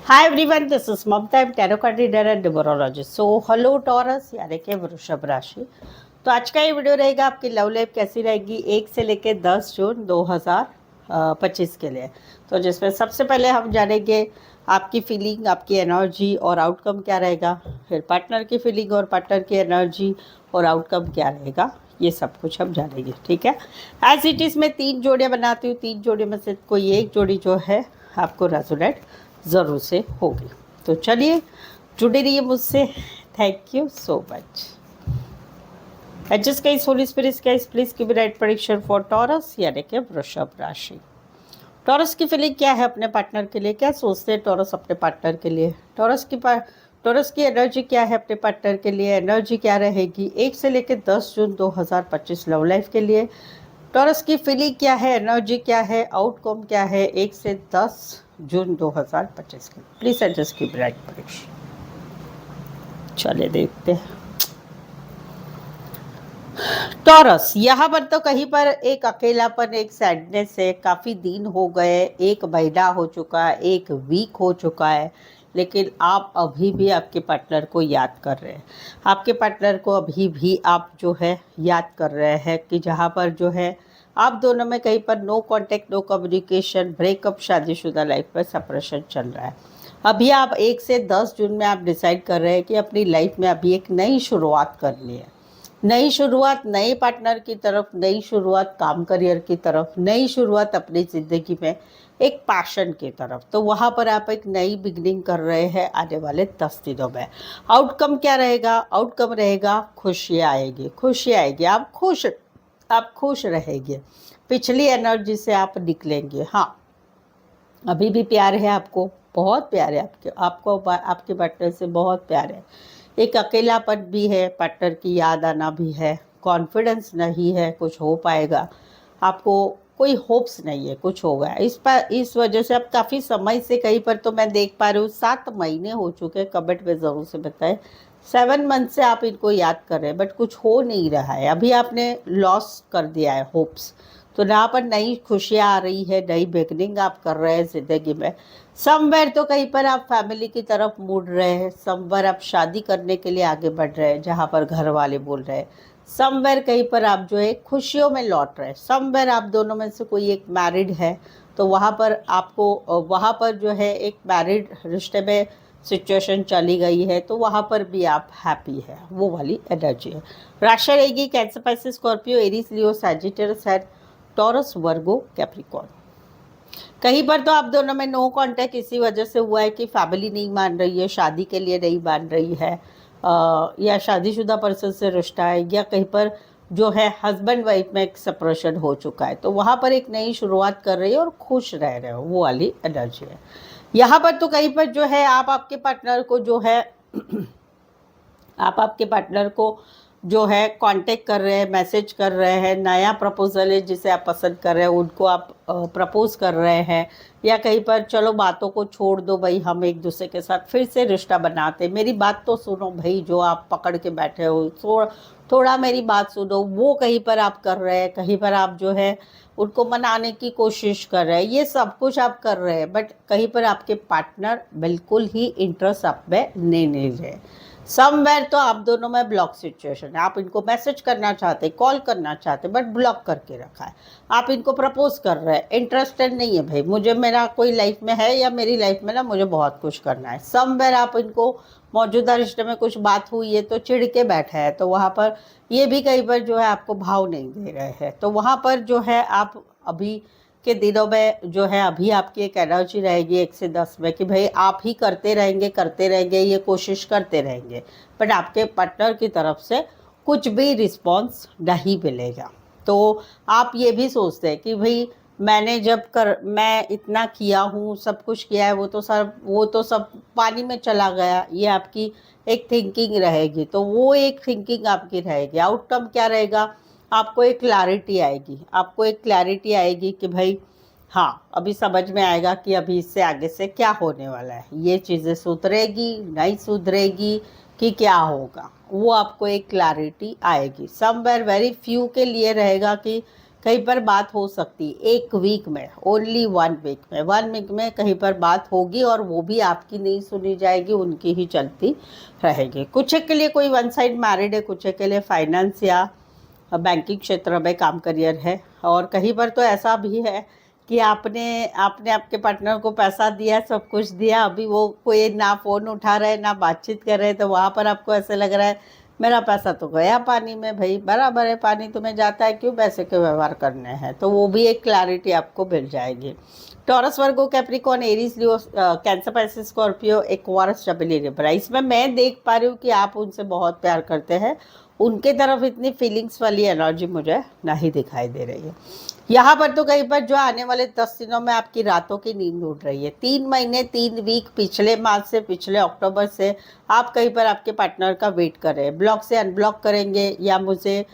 Hi everyone, this is Mamta, tarot card reader and numerologist. So hello Taurus, यानी कि वृषभ राशि। तो आज का ये वीडियो रहेगा आपकी लव लाइफ कैसी रहेगी 1 से लेकर 10 जून 2025 के लिए। तो जिसमें सबसे पहले हम जानेंगे आपकी फीलिंग, आपकी एनर्जी और आउटकम क्या रहेगा। फिर पार्टनर की फीलिंग और पार्टनर की एनर्जी और आउटकम क्या रहेगा, ये सब कुछ हम जानेंगे। ठीक है, एज इट इज़ मैं 3 जोड़ियाँ बनाती हूँ। 3 जोड़ी में से कोई एक जोड़ी जो है आपको रेजोनेट ज़रूर से होगी। तो चलिए जुड़े रहिए मुझसे। Thank you so much. Adjust guys, holy spirits guys, please give right prediction for Taurus, यानी कि वृषभ राशि। टॉरस की फीलिंग क्या है अपने पार्टनर के लिए, क्या सोचते हैं टॉरस अपने पार्टनर के लिए। टॉरस की एनर्जी क्या है अपने पार्टनर के लिए, एनर्जी क्या रहेगी 1 से लेकर 10 जून 2025 लव लाइफ के लिए। टॉरस की फीलिंग क्या है, एनर्जी क्या है, आउटकम क्या है 1 से 10 जून 2025 के। प्लीज एडजस्ट की ब्राइट प्रेडिक्शन। चलिए देखते हैं। टॉरस, यहाँ पर तो कहीं पर एक अकेलापन, एक सैडनेस है। काफ़ी दिन हो गए, 1 महीना हो चुका है, 1 वीक हो चुका है, लेकिन आप अभी भी आपके पार्टनर को याद कर रहे हैं। आपके पार्टनर को अभी भी आप जो है याद कर रहे हैं कि जहाँ पर जो है आप दोनों में कहीं पर no contact, no communication, breakup, शादीशुदा लाइफ में सेपरेशन चल रहा है। अभी आप 1 से 10 जून में आप डिसाइड कर रहे हैं कि अपनी लाइफ में अभी एक नई शुरुआत करनी है। नई शुरुआत नए पार्टनर की तरफ, नई शुरुआत काम करियर की तरफ, नई शुरुआत अपनी ज़िंदगी में एक पैशन की तरफ। तो वहाँ पर आप एक नई बिगनिंग कर रहे हैं आने वाले 10 दिनों में। आउटकम क्या रहेगा, आउटकम रहेगा खुशियाँ आएगी, खुशियाँ आएगी, आप खुश रहेंगे। पिछली एनर्जी से आप निकलेंगे। हाँ, अभी भी प्यार है आपको, बहुत प्यार है आपको आपके पार्टनर से बहुत प्यार है। एक अकेलापन भी है, पार्टनर की याद आना भी है, कॉन्फिडेंस नहीं है कुछ हो पाएगा, आपको कोई होप्स नहीं है कुछ होगा। इस वजह से आप काफ़ी समय से कहीं पर, तो मैं देख पा रही हूँ 7 महीने हो चुके हैं, कमेंट में ज़रूर से बताएं। 7 मंथ से आप इनको याद कर रहे हैं बट कुछ हो नहीं रहा है। अभी आपने लॉस कर दिया है होप्स। तो यहाँ पर नई खुशियाँ आ रही है, नई बिगनिंग आप कर रहे हैं ज़िंदगी में। समवेयर तो कहीं पर आप फैमिली की तरफ मुड़ रहे हैं, समवेयर आप शादी करने के लिए आगे बढ़ रहे हैं जहाँ पर घर वाले बोल रहे हैं। समवेयर कहीं पर आप जो है खुशियों में लौट रहे हैं। समवेयर आप दोनों में से कोई एक मैरिड है, तो वहाँ पर आपको वहाँ पर जो है एक मैरिड रिश्ते में सिचुएशन चली गई है, तो वहाँ पर भी आप हैप्पी है, वो वाली एनर्जी है। राशि रहेगी कैंसर, पाइसेस, स्कॉर्पियो, एरीज, लियो, सैजिटेरियस है, टॉरस, वर्गो, कैप्रिकॉर्न। कहीं पर तो आप दोनों में नो कांटेक्ट इसी वजह से हुआ है कि फैमिली नहीं मान रही है, शादी के लिए नहीं मान रही है, या शादीशुदा पर्सन से रिश्ता है, या कहीं पर जो है हस्बैंड वाइफ में एक सेपरेशन हो चुका है। तो वहाँ पर एक नई शुरुआत कर रही है और खुश रह रहे हो, वो वाली एनर्जी है। यहाँ पर तो कहीं पर जो है आप आपके पार्टनर को जो है आप आपके पार्टनर को जो है कांटेक्ट कर रहे हैं, मैसेज कर रहे हैं, नया प्रपोजल है जिसे आप पसंद कर रहे हैं उनको आप प्रपोज कर रहे हैं, या कहीं पर चलो बातों को छोड़ दो भाई, हम एक दूसरे के साथ फिर से रिश्ता बनाते, मेरी बात तो सुनो भाई, जो आप पकड़ के बैठे हो थोड़ा मेरी बात सुनो, वो कहीं पर आप कर रहे हैं। कहीं पर आप जो है उनको मनाने की कोशिश कर रहे हैं, ये सब कुछ आप कर रहे हैं, बट कहीं पर आपके पार्टनर बिल्कुल ही इंटरेस्ट आप में नहीं रहे। समवेयर तो आप दोनों में ब्लॉक सिचुएशन है। आप इनको मैसेज करना चाहते, कॉल करना चाहते, बट ब्लॉक करके रखा है। आप इनको प्रपोज कर रहे हैं, इंटरेस्टेड नहीं है भाई, मुझे मेरा कोई लाइफ में है या मेरी लाइफ में ना मुझे बहुत कुछ करना है। समवेयर आप इनको मौजूदा रिश्ते में कुछ बात हुई है तो चिढ़ के बैठे हैं, तो वहाँ पर ये भी कई बार जो है आपको भाव नहीं दे रहे हैं। तो वहाँ पर जो है आप अभी के दिनों में जो है अभी आपकी एक एनर्जी रहेगी 1 से 10 में कि भाई आप ही करते रहेंगे, ये कोशिश करते रहेंगे, बट आपके पार्टनर की तरफ से कुछ भी रिस्पॉन्स नहीं मिलेगा। तो आप ये भी सोचते हैं कि भाई मैं इतना किया हूँ, सब कुछ किया है, वो तो सब पानी में चला गया, ये आपकी एक थिंकिंग रहेगी। तो वो एक थिंकिंग आपकी रहेगी। आउटकम क्या रहेगा, आपको एक क्लैरिटी आएगी कि भाई हाँ, अभी समझ में आएगा कि अभी इससे आगे से क्या होने वाला है, ये चीज़ें सुधरेगी नहीं सुधरेगी कि क्या होगा, वो आपको एक क्लैरिटी आएगी। समवेयर वेरी फ्यू के लिए रहेगा कि कहीं पर बात हो सकती है, एक वीक में, ओनली 1 वीक में, 1 वीक में कहीं पर बात होगी और वो भी आपकी नहीं सुनी जाएगी, उनकी ही चलती रहेगी। कुछ एक के लिए कोई वन साइड मैरिड है, कुछ एक के लिए फाइनेंस या बैंकिंग क्षेत्र में काम करियर है। और कहीं पर तो ऐसा भी है कि आपने आपने आपके पार्टनर को पैसा दिया, सब कुछ दिया, अभी वो कोई ना फ़ोन उठा रहे ना बातचीत कर रहे, तो वहाँ पर आपको ऐसे लग रहा है मेरा पैसा तो गया पानी में, भाई बराबर है, पानी तुम्हें जाता है, क्यों पैसे के व्यवहार करने हैं। तो वो भी एक क्लैरिटी आपको मिल जाएगी। Taurus, Virgo, Capricorn, Aries, Leo, Cancer, Pisces, Scorpio, Aquarius, stability, Libra, इसमें मैं देख पा रही हूँ कि आप उनसे बहुत प्यार करते हैं, उनके तरफ इतनी फीलिंग्स वाली एनर्जी मुझे नहीं दिखाई दे रही है। यहाँ पर तो कहीं पर जो आने वाले 10 दिनों में आपकी रातों की नींद उड़ रही है। 3 महीने 3 वीक पिछले मार्च से, पिछले अक्टूबर से आप कहीं पर आपके पार्टनर का वेट कर रहे हैं, ब्लॉक से अनब्लॉक करेंगे या मुझे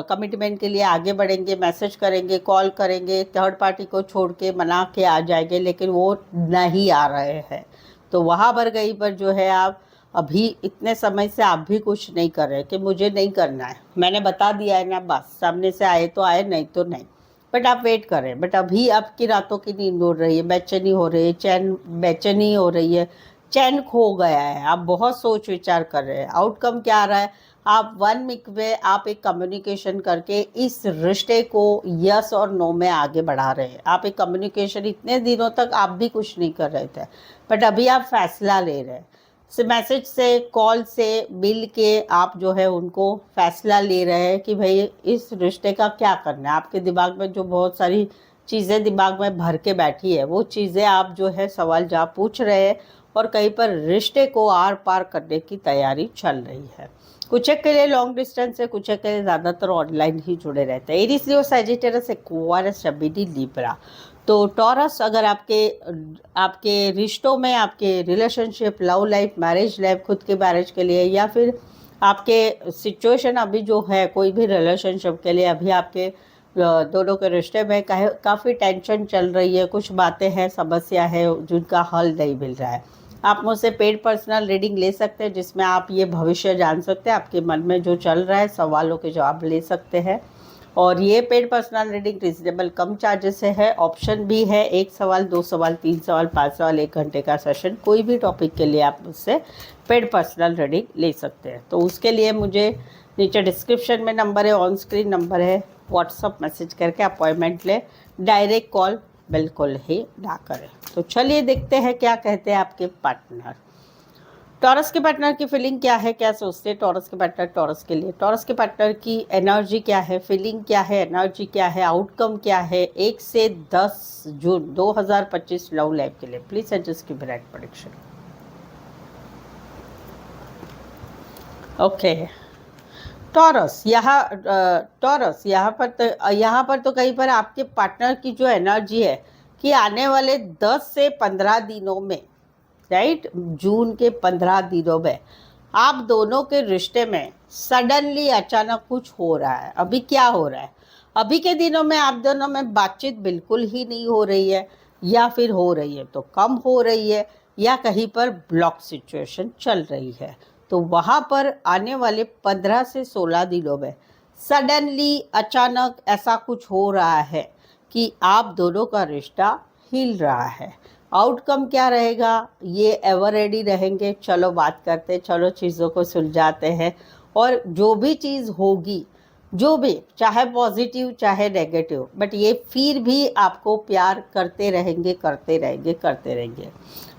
कमिटमेंट के लिए आगे बढ़ेंगे, मैसेज करेंगे, कॉल करेंगे, थर्ड पार्टी को छोड़ के मना के आ जाएंगे, लेकिन वो नहीं आ रहे हैं। तो वहाँ पर कहीं पर जो है आप अभी इतने समय से आप भी कुछ नहीं कर रहे कि मुझे नहीं करना है, मैंने बता दिया है ना, बस सामने से आए तो आए, नहीं तो नहीं, बट आप वेट कर रहे हैं। बट अभी आपकी रातों की नींद उड़ रही है, बेचैनी हो रही है, बेचैनी हो रही है, चैन खो गया है, आप बहुत सोच विचार कर रहे हैं। आउटकम क्या आ रहा है, आप 1 वीक में आप एक कम्युनिकेशन करके इस रिश्ते को यस और नो में आगे बढ़ा रहे हैं। आप एक कम्युनिकेशन, इतने दिनों तक आप भी कुछ नहीं कर रहे थे, बट अभी आप फैसला ले रहे हैं, से मैसेज से, कॉल से, मिल के आप जो है उनको फैसला ले रहे हैं कि भाई इस रिश्ते का क्या करना है। आपके दिमाग में जो बहुत सारी चीज़ें दिमाग में भर के बैठी है, वो चीज़ें आप जो है सवाल जवाब पूछ रहे हैं और कहीं पर रिश्ते को आर पार करने की तैयारी चल रही है। कुछ एक के लिए लॉन्ग डिस्टेंस है, कुछ एक के लिए ज़्यादातर ऑनलाइन ही जुड़े रहते हैं। एरीज, लियो, सैजिटेरियस, एक्वारियस, स्टेबिलिटी, लिब्रा। तो टॉरस, अगर आपके आपके रिश्तों में, आपके relationship, love life, marriage life, खुद के मैरिज के लिए, या फिर आपके सिचुएशन अभी जो है कोई भी रिलेशनशिप के लिए, अभी आपके दोनों के रिश्ते में काफ़ी टेंशन चल रही है, कुछ बातें हैं, समस्या है जिनका हल नहीं मिल रहा है, आप मुझसे पेड पर्सनल रीडिंग ले सकते हैं, जिसमें आप ये भविष्य जान सकते हैं, आपके मन में जो चल रहा है, सवालों के जवाब ले सकते हैं। और ये पेड पर्सनल रीडिंग रिजनेबल कम चार्जेस से है। ऑप्शन भी है 1 सवाल, 2 सवाल, 3 सवाल, 5 सवाल, 1 घंटे का सेशन, कोई भी टॉपिक के लिए आप मुझसे पेड पर्सनल रीडिंग ले सकते हैं। तो उसके लिए मुझे नीचे डिस्क्रिप्शन में नंबर है, ऑन स्क्रीन नंबर है, व्हाट्सअप मैसेज करके अपॉइंटमेंट ले, डायरेक्ट कॉल बिल्कुल ही ना करें। तो चलिए देखते हैं क्या कहते हैं आपके पार्टनर। टॉरस के पार्टनर की फीलिंग क्या है, क्या सोचते हैं टॉरस के पार्टनर टॉरस के लिए, टॉरस के पार्टनर की एनर्जी क्या है, फीलिंग क्या है, एनर्जी क्या है, आउटकम क्या है 1 से 10 जून 2025 लव लाइफ के लिए। प्लीज एडजस्ट की ब्राइट प्रेडिक्शन। ओके, टॉरस यहाँ पर तो कहीं पर आपके पार्टनर की जो एनर्जी है कि आने वाले 10 से 15 दिनों में, राइट, जून के 15 दिनों में आप दोनों के रिश्ते में सडनली अचानक कुछ हो रहा है। अभी क्या हो रहा है, अभी के दिनों में आप दोनों में बातचीत बिल्कुल ही नहीं हो रही है, या फिर हो रही है तो कम हो रही है, या कहीं पर ब्लॉक सिचुएशन चल रही है। तो वहाँ पर आने वाले 15 से 16 दिनों में सडनली अचानक ऐसा कुछ हो रहा है कि आप दोनों का रिश्ता हिल रहा है। आउटकम क्या रहेगा, ये एवर रेडी रहेंगे, चलो बात करते, चलो चीज़ों को सुलझाते हैं, और जो भी चीज़ होगी, जो भी, चाहे पॉजिटिव चाहे नेगेटिव, बट ये फिर भी आपको प्यार करते रहेंगे, करते रहेंगे, करते रहेंगे।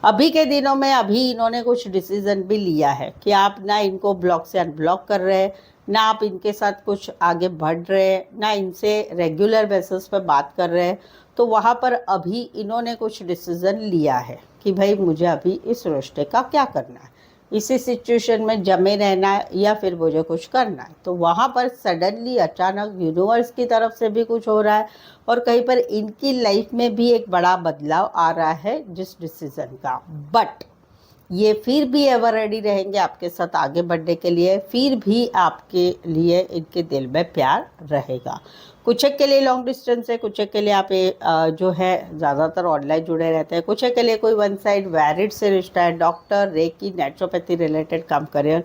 अभी के दिनों में अभी इन्होंने कुछ डिसीजन भी लिया है कि आप ना इनको ब्लॉक से अनब्लॉक कर रहे हैं, ना आप इनके साथ कुछ आगे बढ़ रहे हैं, ना इनसे रेगुलर बेसिस पर बात कर रहे हैं। तो वहाँ पर अभी इन्होंने कुछ डिसीजन लिया है कि भाई मुझे अभी इस रिश्ते का क्या करना है, इसी सिचुएशन में जमे रहना है या फिर मुझे कुछ करना है। तो वहाँ पर सडनली अचानक यूनिवर्स की तरफ से भी कुछ हो रहा है, और कहीं पर इनकी लाइफ में भी एक बड़ा बदलाव आ रहा है जिस डिसीजन का। बट ये फिर भी एवर रेडी रहेंगे आपके साथ आगे बढ़ने के लिए, फिर भी आपके लिए इनके दिल में प्यार रहेगा। कुछ एक के लिए लॉन्ग डिस्टेंस है, कुछ एक के लिए आप जो है ज़्यादातर ऑनलाइन जुड़े रहते हैं, कुछ एक के लिए कोई वन साइड वैरिड से रिश्ता है, डॉक्टर, रेकी, नेचुरोपैथी रिलेटेड काम करियर,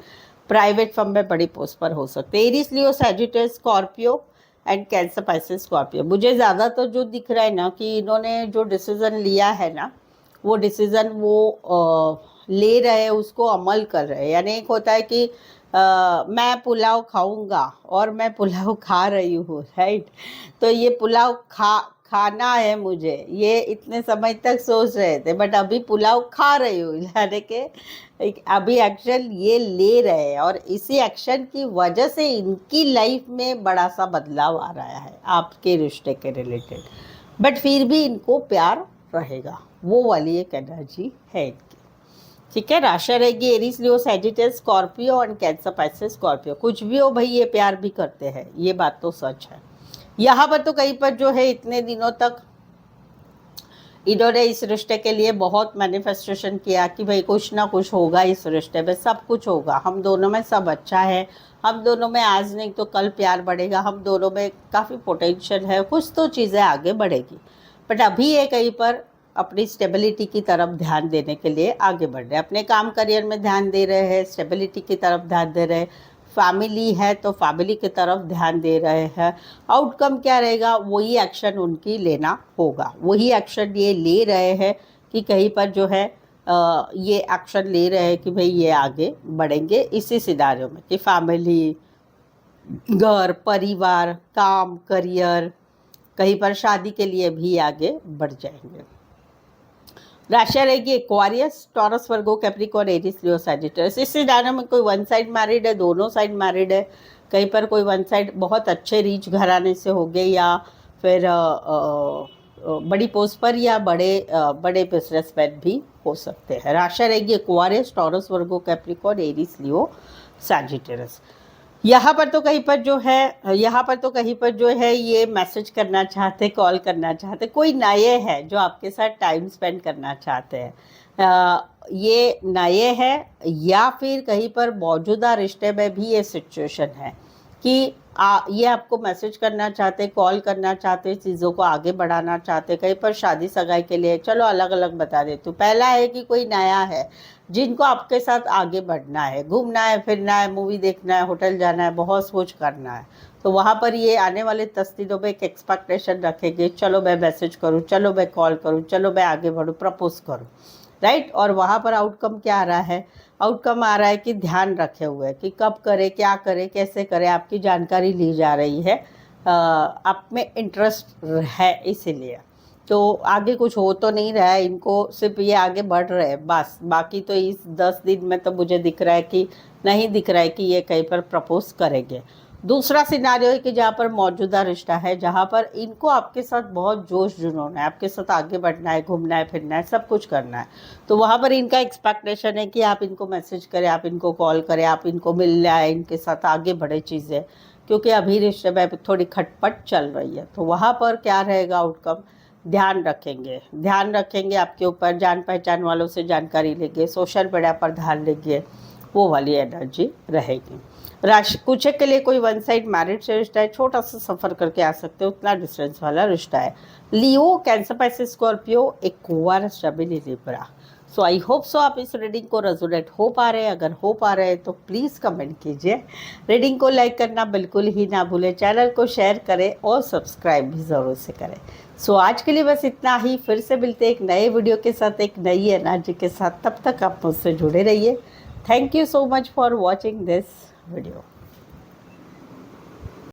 प्राइवेट फर्म में बड़ी पोस्ट पर हो सकते हैं। Aries, Leo, Sagittarius, Scorpio and cancer Pisces Scorpio. मुझे ज़्यादा तो जो दिख रहा है ना कि इन्होंने जो डिसीज़न लिया है ना, वो डिसीज़न वो ले रहे हैं, उसको अमल कर रहे हैं। यानी एक होता है कि मैं पुलाव खाऊंगा और मैं पुलाव खा रही हूँ, राइट। तो ये पुलाव खाना है मुझे, ये इतने समय तक सोच रहे थे, बट अभी पुलाव खा रही हूँ, यानी कि अभी एक्शन ये ले रहे हैं, और इसी एक्शन की वजह से इनकी लाइफ में बड़ा सा बदलाव आ रहा है आपके रिश्ते के रिलेटेड। बट फिर भी इनको प्यार रहेगा, वो वाली एक एनर्जी है इनकी। ठीक है, राशि रहेगी Aries, Leo, Sagittarius, Scorpio and cancer, Pisces, Scorpio. कुछ भी हो भाई, ये प्यार भी करते हैं, ये बात तो सच है। यहाँ पर तो कहीं पर जो है इतने दिनों तक इन्होंने इस रिश्ते के लिए बहुत मैनिफेस्टेशन किया कि भाई कुछ ना कुछ होगा इस रिश्ते में, सब कुछ होगा, हम दोनों में सब अच्छा है, हम दोनों में आज नहीं तो कल प्यार बढ़ेगा, हम दोनों में काफ़ी पोटेंशियल है, कुछ तो चीज़ें आगे बढ़ेगी। बट अभी ये कहीं पर अपनी स्टेबिलिटी की तरफ ध्यान देने के लिए आगे बढ़ रहे हैं, अपने काम करियर में ध्यान दे रहे हैं, स्टेबिलिटी की तरफ ध्यान दे रहे हैं, फैमिली है तो फैमिली की तरफ ध्यान दे रहे हैं। आउटकम क्या रहेगा, वही एक्शन उनकी लेना होगा, वही एक्शन ये ले रहे हैं कि कहीं पर जो है ये एक्शन ले रहे हैं कि भाई ये आगे बढ़ेंगे इसी सिनारियो में कि फैमिली, घर, परिवार, काम, करियर, कहीं पर शादी के लिए भी आगे बढ़ जाएंगे। राशि रहेगी Aquarius, taurus, Virgo, Capricorn, Aries, लियो, सैजिटेरियस। इस सिनारियो में कोई वन साइड मैरिड है, दोनों साइड मैरिड है, कहीं पर कोई वन साइड बहुत अच्छे रीच घराने से हो गए, या फिर बड़ी पोस्ट पर, या बड़े बिजनेसमैन भी हो सकते हैं। राशि रहेगी Aquarius, taurus, Virgo, Capricorn, Aries, लियो, सैजिटेरियस। यहाँ पर तो कहीं पर जो है ये मैसेज करना चाहते, कॉल करना चाहते, कोई नए है जो आपके साथ टाइम स्पेंड करना चाहते हैं। ये नए है, या फिर कहीं पर मौजूदा रिश्ते में भी ये सिचुएशन है कि ये आपको मैसेज करना चाहते, कॉल करना चाहते, चीज़ों को आगे बढ़ाना चाहते, कहीं पर शादी सगाई के लिए। चलो अलग अलग बता देती हूँ। पहला है कि कोई नया है जिनको आपके साथ आगे बढ़ना है, घूमना है, फिरना है, मूवी देखना है, होटल जाना है, बहुत कुछ करना है। तो वहाँ पर ये आने वाले 10 दिनों में एक एक्सपेक्टेशन रखेंगे, चलो मैं मैसेज करूँ, चलो मैं कॉल करूँ, चलो मैं आगे बढ़ूँ, प्रपोज करूँ, राइट। और वहाँ पर आउटकम क्या आ रहा है, आउटकम आ रहा है कि ध्यान रखे हुए कि कब करे, क्या करे, कैसे करे, आपकी जानकारी ली जा रही है, आप में इंटरेस्ट है इसीलिए। तो आगे कुछ हो तो नहीं रहा है इनको, सिर्फ ये आगे बढ़ रहे हैं बस। बाकी तो इस 10 दिन में तो मुझे दिख रहा है कि नहीं दिख रहा है कि ये कहीं पर प्रपोज करेंगे। दूसरा सिनारियो है कि जहाँ पर मौजूदा रिश्ता है, जहाँ पर इनको आपके साथ बहुत जोश जुनून है, आपके साथ आगे बढ़ना है, घूमना है, फिरना है, सब कुछ करना है। तो वहाँ पर इनका एक्सपेक्टेशन है कि आप इनको मैसेज करें, आप इनको कॉल करें, आप इनको मिल जाए, इनके साथ आगे बढ़े चीज़ें, क्योंकि अभी रिश्ते में थोड़ी खटपट चल रही है। तो वहाँ पर क्या रहेगा आउटकम, ध्यान रखेंगे आपके ऊपर, जान पहचान वालों से जानकारी लेंगे, सोशल मीडिया पर ध्यान लेंगे, वो वाली एनर्जी रहेगी। राशि कुछ के लिए कोई वन साइड मैरिड से रिश्ता है, छोटा सा सफ़र करके आ सकते हो, उतना डिस्टेंस वाला रिश्ता है। Leo, Cancer, Pisces, Scorpio, Aquarius, Gemini, Libra. So I hope so आप इस रीडिंग को रेजोनेट हो पा रहे हैं। अगर हो पा रहे हैं तो प्लीज़ कमेंट कीजिए, रीडिंग को लाइक करना बिल्कुल ही ना भूलें, चैनल को शेयर करें और सब्सक्राइब भी ज़रूर से करें। सो आज के लिए बस इतना ही, फिर से मिलते हैं एक नए वीडियो के साथ, एक नई एनर्जी के साथ। तब तक आप मुझसे जुड़े रहिए। Thank you so much for watching this video.